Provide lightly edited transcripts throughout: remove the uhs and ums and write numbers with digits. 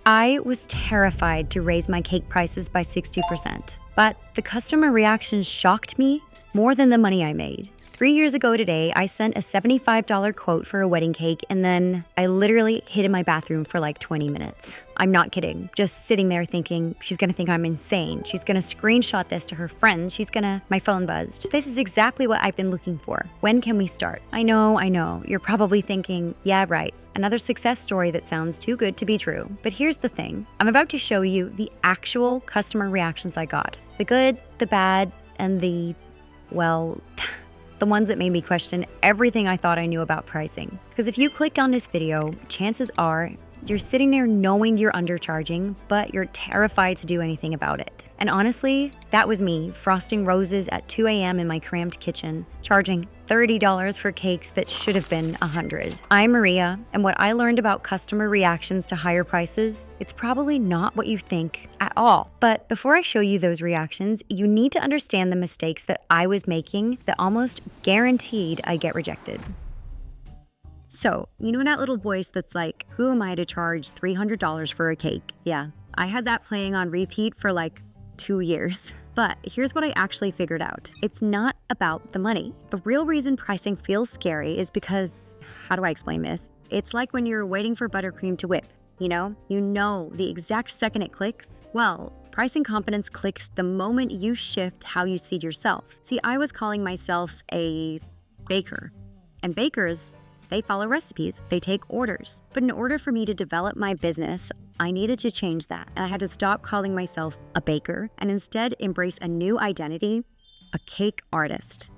I was terrified to raise my cake prices by 60%, but the customer reaction shocked me more than the money I made. 3 years ago today, I sent a $75 quote for a wedding cake, and then I literally hid in my bathroom for like 20 minutes. I'm not kidding. Just sitting there thinking, she's gonna think I'm insane. She's gonna screenshot this to her friends. My phone buzzed. This is exactly what I've been looking for. When can we start? I know. You're probably thinking, yeah, right. Another success story that sounds too good to be true. But here's the thing. I'm about to show you the actual customer reactions I got. The good, the bad, and the ones that made me question everything I thought I knew about pricing. Because if you clicked on this video, chances are you're sitting there knowing you're undercharging, but you're terrified to do anything about it. And honestly, that was me, frosting roses at 2 a.m. in my cramped kitchen, charging $30 for cakes that should have been $100. I'm Maria, and what I learned about customer reactions to higher prices, it's probably not what you think at all. But before I show you those reactions, you need to understand the mistakes that I was making that almost guaranteed I get rejected. So, you know that little voice that's like, who am I to charge $300 for a cake? Yeah, I had that playing on repeat for like 2 years. But here's what I actually figured out. It's not about the money. The real reason pricing feels scary is because, how do I explain this? It's like when you're waiting for buttercream to whip, you know the exact second it clicks. Well, pricing confidence clicks the moment you shift how you see yourself. See, I was calling myself a baker, and bakers, they follow recipes, they take orders. But in order for me to develop my business, I needed to change that. And I had to stop calling myself a baker and instead embrace a new identity, a cake artist.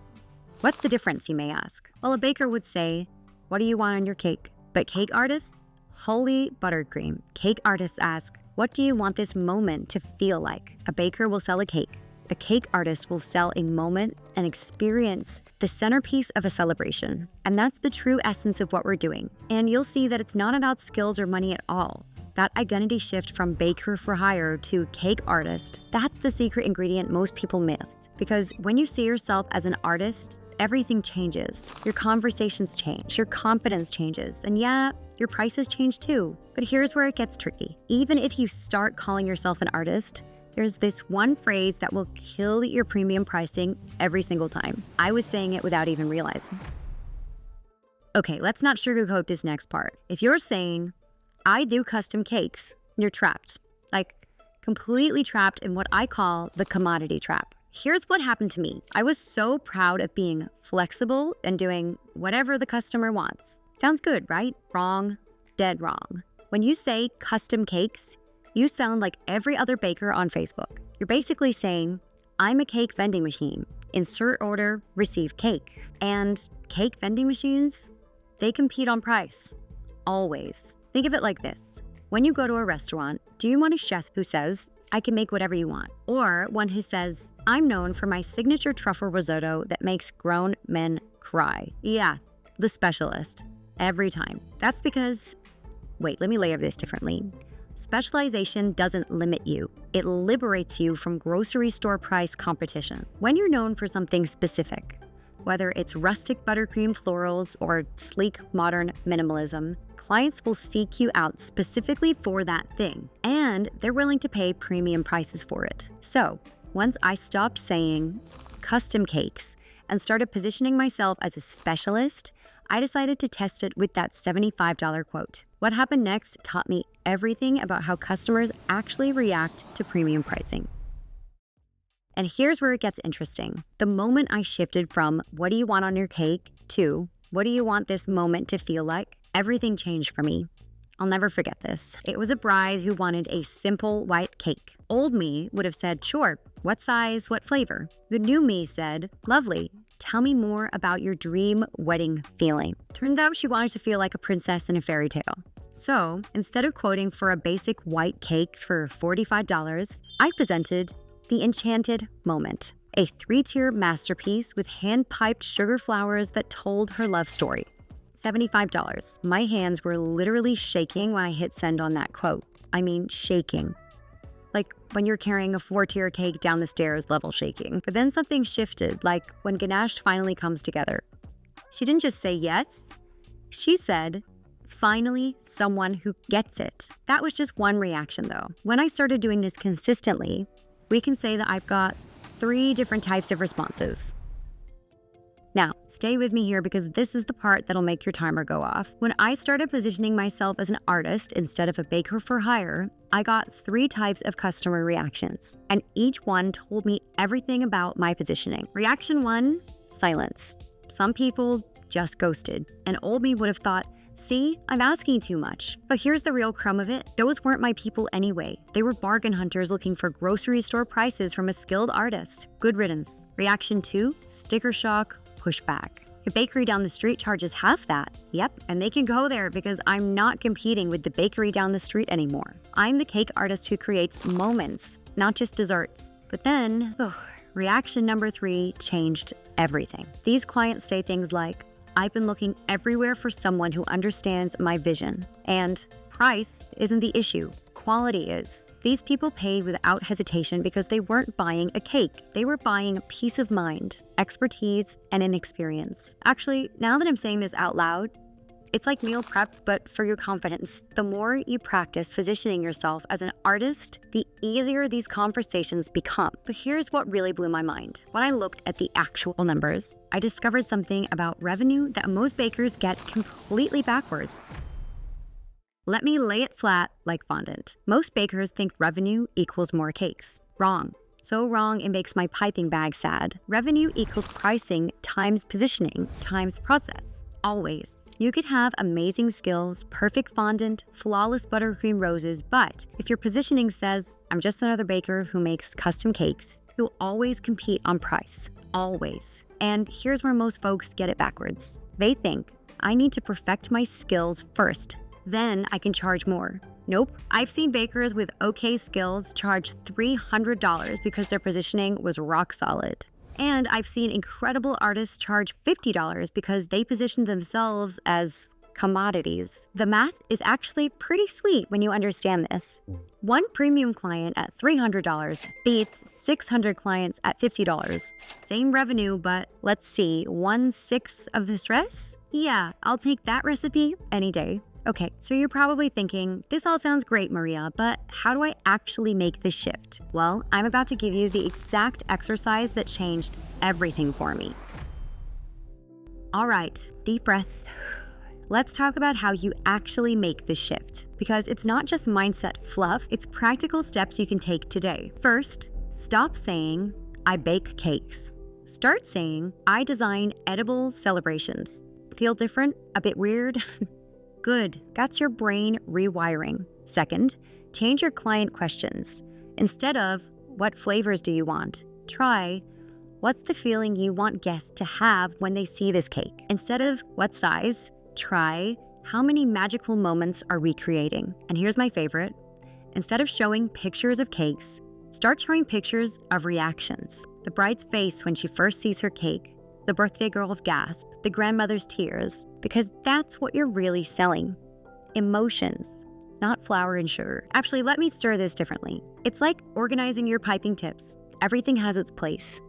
What's the difference, you may ask? Well, a baker would say, what do you want on your cake? But cake artists? Holy buttercream. Cake artists ask, what do you want this moment to feel like? A baker will sell a cake. A cake artist will sell a moment, an experience, the centerpiece of a celebration. And that's the true essence of what we're doing. And you'll see that it's not about skills or money at all. That identity shift from baker for hire to cake artist, that's the secret ingredient most people miss. Because when you see yourself as an artist, everything changes. Your conversations change, your confidence changes, and yeah, your prices change too. But here's where it gets tricky. Even if you start calling yourself an artist, there's this one phrase that will kill your premium pricing every single time. I was saying it without even realizing. Okay, let's not sugarcoat this next part. If you're saying, I do custom cakes, you're trapped. Like, completely trapped in what I call the commodity trap. Here's what happened to me. I was so proud of being flexible and doing whatever the customer wants. Sounds good, right? Wrong. Dead wrong. When you say custom cakes, you sound like every other baker on Facebook. You're basically saying, I'm a cake vending machine. Insert order, receive cake. And cake vending machines, they compete on price. Always. Think of it like this. When you go to a restaurant, do you want a chef who says, I can make whatever you want? Or one who says, I'm known for my signature truffle risotto that makes grown men cry. Yeah, the specialist. Every time. That's because, wait, let me layer this differently. Specialization doesn't limit you. It liberates you from grocery store price competition. When you're known for something specific, whether it's rustic buttercream florals or sleek modern minimalism, clients will seek you out specifically for that thing, and they're willing to pay premium prices for it. So, once I stopped saying custom cakes and started positioning myself as a specialist, I decided to test it with that $75 quote. What happened next taught me everything about how customers actually react to premium pricing. And here's where it gets interesting. The moment I shifted from, what do you want on your cake, to, what do you want this moment to feel like, everything changed for me. I'll never forget this. It was a bride who wanted a simple white cake. Old me would have said, sure, what size, what flavor? The new me said, lovely. Tell me more about your dream wedding feeling. Turns out she wanted to feel like a princess in a fairy tale. So, instead of quoting for a basic white cake for $45, I presented the enchanted moment, a 3-tier masterpiece with hand-piped sugar flowers that told her love story. $75. My hands were literally shaking when I hit send on that quote. I mean, shaking. Like when you're carrying a 4-tier cake down the stairs level shaking. But then something shifted, like when Ganesh finally comes together. She didn't just say yes, she said Finally, someone who gets it. That was just one reaction though. When I started doing this consistently, we can say that I've got 3 different types of responses. Now, stay with me here because this is the part that'll make your timer go off. When I started positioning myself as an artist instead of a baker for hire, I got 3 types of customer reactions, and each one told me everything about my positioning. Reaction 1, silence. Some people just ghosted, and old me would have thought, see, I'm asking too much. But here's the real crumb of it. Those weren't my people anyway. They were bargain hunters looking for grocery store prices from a skilled artist. Good riddance. Reaction 2, sticker shock, pushback. A bakery down the street charges half that. Yep, and they can go there because I'm not competing with the bakery down the street anymore. I'm the cake artist who creates moments, not just desserts. But then, reaction number 3 changed everything. These clients say things like, I've been looking everywhere for someone who understands my vision. And price isn't the issue, quality is. These people paid without hesitation because they weren't buying a cake. They were buying peace of mind, expertise, and an experience. Actually, now that I'm saying this out loud, it's like meal prep, but for your confidence. The more you practice positioning yourself as an artist, the easier these conversations become. But here's what really blew my mind. When I looked at the actual numbers, I discovered something about revenue that most bakers get completely backwards. Let me lay it flat like fondant. Most bakers think revenue equals more cakes. Wrong. So wrong it makes my piping bag sad. Revenue equals pricing times positioning times process. Always. You could have amazing skills, perfect fondant, flawless buttercream roses, but if your positioning says, I'm just another baker who makes custom cakes, you'll always compete on price. Always. And here's where most folks get it backwards. They think, I need to perfect my skills first, then I can charge more. Nope. I've seen bakers with okay skills charge $300 because their positioning was rock solid. And I've seen incredible artists charge $50 because they positioned themselves as commodities. The math is actually pretty sweet when you understand this. One premium client at $300 beats 600 clients at $50. Same revenue, but let's see, 1/6 of the stress? Yeah, I'll take that recipe any day. Okay, so you're probably thinking, this all sounds great, Maria, but how do I actually make this shift? Well, I'm about to give you the exact exercise that changed everything for me. All right, deep breath. Let's talk about how you actually make this shift, because it's not just mindset fluff, it's practical steps you can take today. First, stop saying, I bake cakes. Start saying, I design edible celebrations. Feel different? A bit weird? Good, that's your brain rewiring. Second, change your client questions. Instead of, what flavors do you want? Try, what's the feeling you want guests to have when they see this cake? Instead of, what size? Try, how many magical moments are we creating? And here's my favorite. Instead of showing pictures of cakes, start showing pictures of reactions. The bride's face when she first sees her cake, the birthday girl's gasp, the grandmother's tears, because that's what you're really selling. Emotions, not flour and sugar. Actually, let me stir this differently. It's like organizing your piping tips. Everything has its place.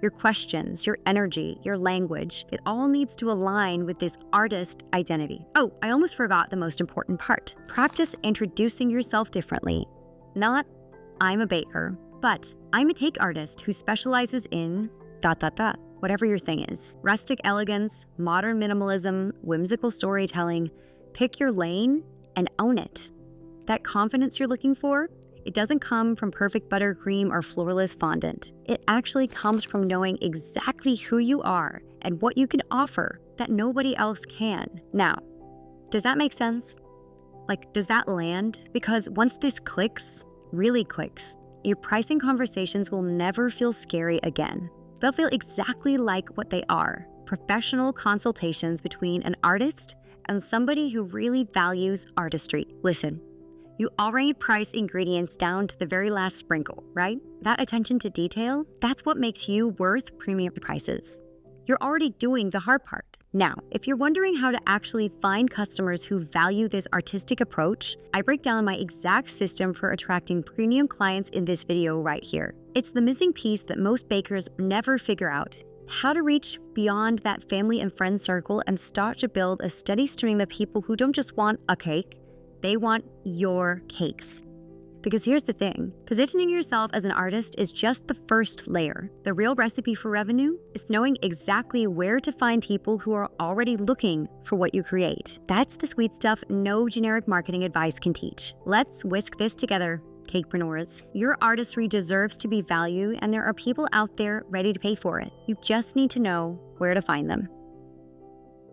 Your questions, your energy, your language, it all needs to align with this artist identity. Oh, I almost forgot the most important part. Practice introducing yourself differently. Not, I'm a baker, but I'm a cake artist who specializes in ... whatever your thing is. Rustic elegance, modern minimalism, whimsical storytelling. Pick your lane and own it. That confidence you're looking for, it doesn't come from perfect buttercream or flourless fondant. It actually comes from knowing exactly who you are and what you can offer that nobody else can. Now, does that make sense? Like, does that land? Because once this clicks, really clicks, your pricing conversations will never feel scary again. They'll feel exactly like what they are, professional consultations between an artist and somebody who really values artistry. Listen, you already price ingredients down to the very last sprinkle, right? That attention to detail, that's what makes you worth premium prices. You're already doing the hard part. Now, if you're wondering how to actually find customers who value this artistic approach, I break down my exact system for attracting premium clients in this video right here. It's the missing piece that most bakers never figure out. how to reach beyond that family and friend circle and start to build a steady stream of people who don't just want a cake, they want your cakes. Because here's the thing, positioning yourself as an artist is just the first layer. The real recipe for revenue is knowing exactly where to find people who are already looking for what you create. That's the sweet stuff no generic marketing advice can teach. Let's whisk this together, cakepreneurs. Your artistry deserves to be valued, and there are people out there ready to pay for it. You just need to know where to find them.